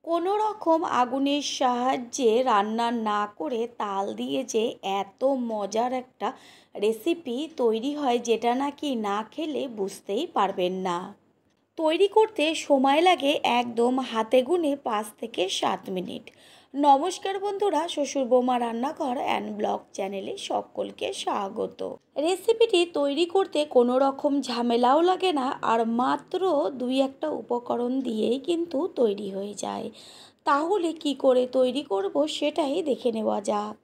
কোনো রকম আগুনের সাহায্যে রান্না না করে তাল দিয়ে যে এত মজার একটা রেসিপি তৈরি হয় যেটা নাকি না খেলে বুঝতেই পারবেন না। তৈরি করতে সময় লাগে একদম হাতে গুনে 5 থেকে 7 মিনিট। নমস্কার বন্ধুরা, শ্বশুর বৌমা রান্নাঘর অ্যান্ড ব্লগ চ্যানেলে সকলকে স্বাগত। রেসিপিটি তৈরি করতে কোনো রকম ঝামেলাও লাগে না, আর মাত্র 2-1টা উপকরণ দিয়েই কিন্তু তৈরি হয়ে যায়। তাহলে কি করে তৈরি করব সেটাই দেখে নেওয়া যাক।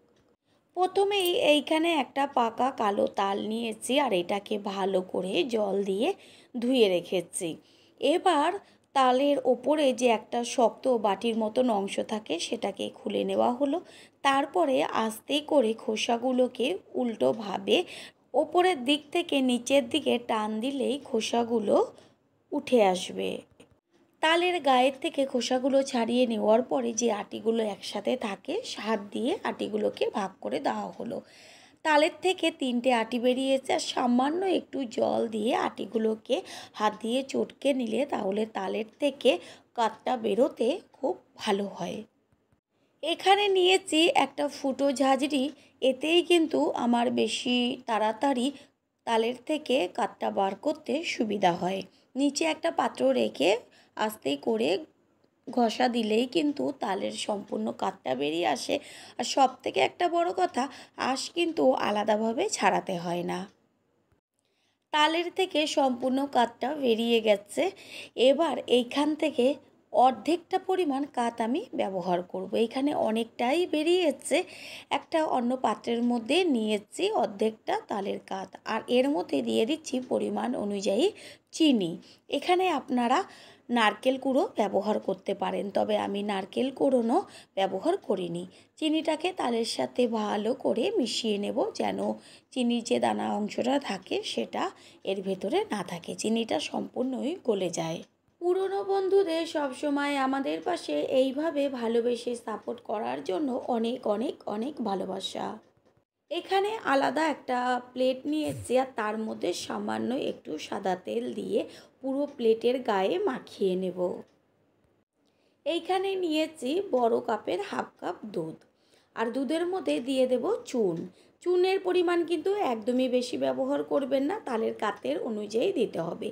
প্রথমেই এইখানে একটা পাকা কালো তাল নিয়েছি, আর এটাকে ভালো করে জল দিয়ে ধুয়ে রেখেছি। এবার তালের ওপরে যে একটা শক্ত বাটির মতন অংশ থাকে সেটাকে খুলে নেওয়া হলো। তারপরে আস্তে করে খোসাগুলোকে উল্টোভাবে ওপরের দিক থেকে নিচের দিকে টান দিলেই খোসাগুলো উঠে আসবে। তালের গায়ের থেকে খোসাগুলো ছাড়িয়ে নেওয়ার পরে যে আটিগুলো একসাথে থাকে হাত দিয়ে আটিগুলোকে ভাগ করে দেওয়া হলো। তালের থেকে 3টে আটি বেরিয়েছে, আর সামান্য একটু জল দিয়ে আটিগুলোকে হাত দিয়ে চটকে নিলে তাহলে তালের থেকে কাঠটা বেরোতে খুব ভালো হয়। এখানে নিয়েছি একটা ফুটো ঝাঁঝরি, এতেই কিন্তু আমার বেশি তাড়াতাড়ি তালের থেকে কাঠটা বার করতে সুবিধা হয়। নিচে একটা পাত্র রেখে আস্তে করে ঘষা দিলেই কিন্তু তালের সম্পূর্ণ কাঠটা বেরিয়ে আসে। আর সব থেকে একটা বড় কথা, আঁশ কিন্তু আলাদাভাবে ছাড়াতে হয় না। তালের থেকে সম্পূর্ণ কাঠটা বেরিয়ে গেছে। এবার এইখান থেকে অর্ধেকটা পরিমাণ কাঠ আমি ব্যবহার করব। এখানে অনেকটাই বেরিয়েছে। একটা অন্য পাত্রের মধ্যে নিয়েছি অর্ধেকটা তালের কাঠ, আর এর মধ্যে দিয়ে দিচ্ছি পরিমাণ অনুযায়ী চিনি। এখানে আপনারা নারকেল কুড়ো ব্যবহার করতে পারেন, তবে আমি নারকেল কুড়োনো ব্যবহার করিনি। চিনিটাকে তালের সাথে ভালো করে মিশিয়ে নেব, যেন চিনির যে দানা অংশটা থাকে সেটা এর ভেতরে না থাকে, চিনিটা সম্পূর্ণই গলে যায়। পুরনো বন্ধুদের সবসময় আমাদের পাশে এইভাবে ভালোবেসে সাপোর্ট করার জন্য অনেক অনেক অনেক ভালোবাসা। এখানে আলাদা একটা প্লেট নিয়েছি, আর তার মধ্যে সামান্য একটু সাদা তেল দিয়ে পুরো প্লেটের গায়ে মাখিয়ে নেব। এইখানে নিয়েছি বড় কাপের হাফ কাপ দুধ, আর দুধের মধ্যে দিয়ে দেব চুন। চুনের পরিমাণ কিন্তু একদমই বেশি ব্যবহার করবেন না, তালের কাতের অনুযায়ী দিতে হবে।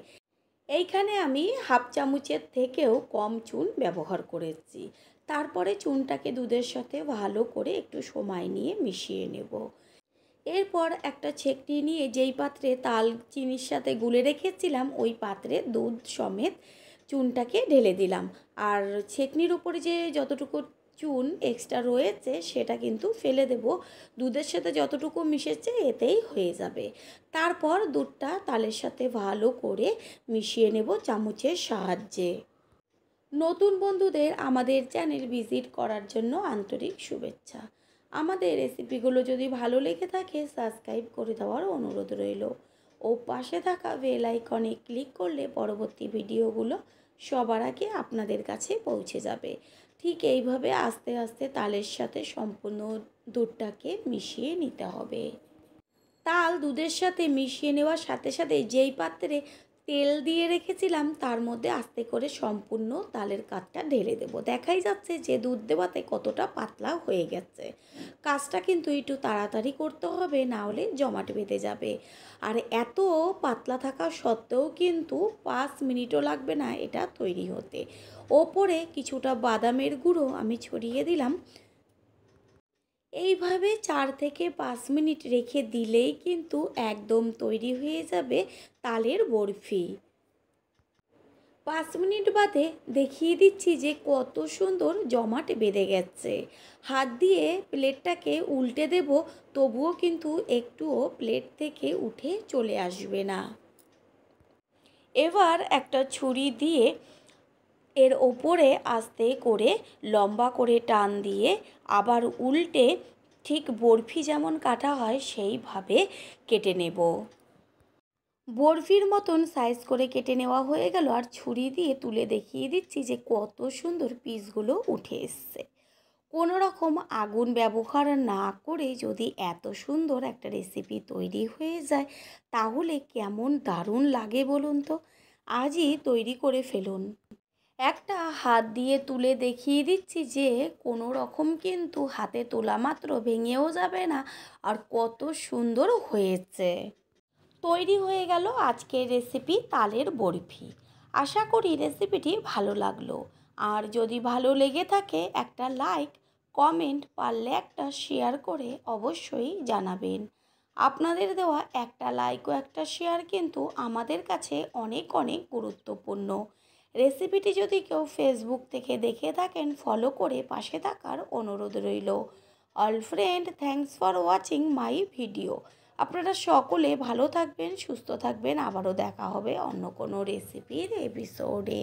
এইখানে আমি হাফ চামচের থেকেও কম চুন ব্যবহার করেছি। তারপরে চুনটাকে দুধের সাথে ভালো করে একটু সময় নিয়ে মিশিয়ে নেব। এরপর একটা ছেঁকনি নিয়ে যেই পাত্রে তাল চিনির সাথে গুলে রেখেছিলাম ওই পাত্রে দুধ সমেত চুনটাকে ঢেলে দিলাম, আর ছেঁকনির উপরে যে যতটুকু চুন এক্সট্রা রয়েছে সেটা কিন্তু ফেলে দেব। দুধের সাথে যতটুকু মিশেছে এতেই হয়ে যাবে। তারপর দুধটা তালের সাথে ভালো করে মিশিয়ে নেব চামচের সাহায্যে। নতুন বন্ধুদের আমাদের চ্যানেল ভিজিট করার জন্য আন্তরিক শুভেচ্ছা। আমাদের রেসিপিগুলো যদি ভালো লেগে থাকে সাবস্ক্রাইব করে দেওয়ার অনুরোধ রইল, ও পাশে থাকা বেল আইকনে ক্লিক করলে পরবর্তী ভিডিওগুলো সবার আগে আপনাদের কাছে পৌঁছে যাবে। ঠিক এইভাবে আস্তে আস্তে তালের সাথে সম্পূর্ণ দুধটাকে মিশিয়ে নিতে হবে। তাল দুধের সাথে মিশিয়ে নেওয়ার সাথে সাথে যেই পাত্রে তেল দিয়ে রেখেছিলাম তার মধ্যে আস্তে করে সম্পূর্ণ তালের কাঠটা ঢেলে দেব। দেখাই যাচ্ছে যে দুধ দেওয়াতে কতটা পাতলা হয়ে গেছে। কাজটা কিন্তু একটু তাড়াতাড়ি করতে হবে, না হলে জমাট বেঁধে যাবে। আর এত পাতলা থাকা সত্ত্বেও কিন্তু 5 মিনিটও লাগবে না এটা তৈরি হতে। ওপরে কিছুটা বাদামের গুঁড়ো আমি ছড়িয়ে দিলাম। এইভাবে 4 থেকে 5 মিনিট রেখে দিলেই কিন্তু একদম তৈরি হয়ে যাবে তালের বরফি। 5 মিনিট বাদে দেখিয়ে দিচ্ছি যে কত সুন্দর জমাট বেঁধে গেছে। হাত দিয়ে প্লেটটাকে উল্টে দেব, তবুও কিন্তু একটুও প্লেট থেকে উঠে চলে আসবে না। এবার একটা ছুরি দিয়ে এর ওপরে আস্তে করে লম্বা করে টান দিয়ে আবার উল্টে ঠিক বরফি যেমন কাটা হয় সেইভাবে কেটে নেব। বরফির মতন সাইজ করে কেটে নেওয়া হয়ে গেল, আর ছুরি দিয়ে তুলে দেখিয়ে দিচ্ছি যে কত সুন্দর পিসগুলো উঠে এসছে। কোনো রকম আগুন ব্যবহার না করে যদি এত সুন্দর একটা রেসিপি তৈরি হয়ে যায় তাহলে কেমন দারুণ লাগে বলুন তো। আজই তৈরি করে ফেলুন। একটা হাত দিয়ে তুলে দেখিয়ে দিচ্ছি যে কোনো রকম কিন্তু হাতে তোলা মাত্র ভেঙেও যাবে না, আর কত সুন্দর হয়েছে। তৈরি হয়ে গেল আজকের রেসিপি তালের বরফি। আশা করি রেসিপিটি ভালো লাগলো। আর যদি ভালো লেগে থাকে একটা লাইক, কমেন্ট, পারলে একটা শেয়ার করে অবশ্যই জানাবেন। আপনাদের দেওয়া একটা লাইক ও একটা শেয়ার কিন্তু আমাদের কাছে অনেক অনেক গুরুত্বপূর্ণ। রেসিপিটি যদি কেউ ফেসবুক থেকে দেখে থাকেন, ফলো করে পাশে থাকার অনুরোধ রইল। All friend, thanks for watching my video. আপনারা সকলে ভালো থাকবেন, সুস্থ থাকবেন। আবারও দেখা হবে অন্য কোনো রেসিপির এপিসোডে।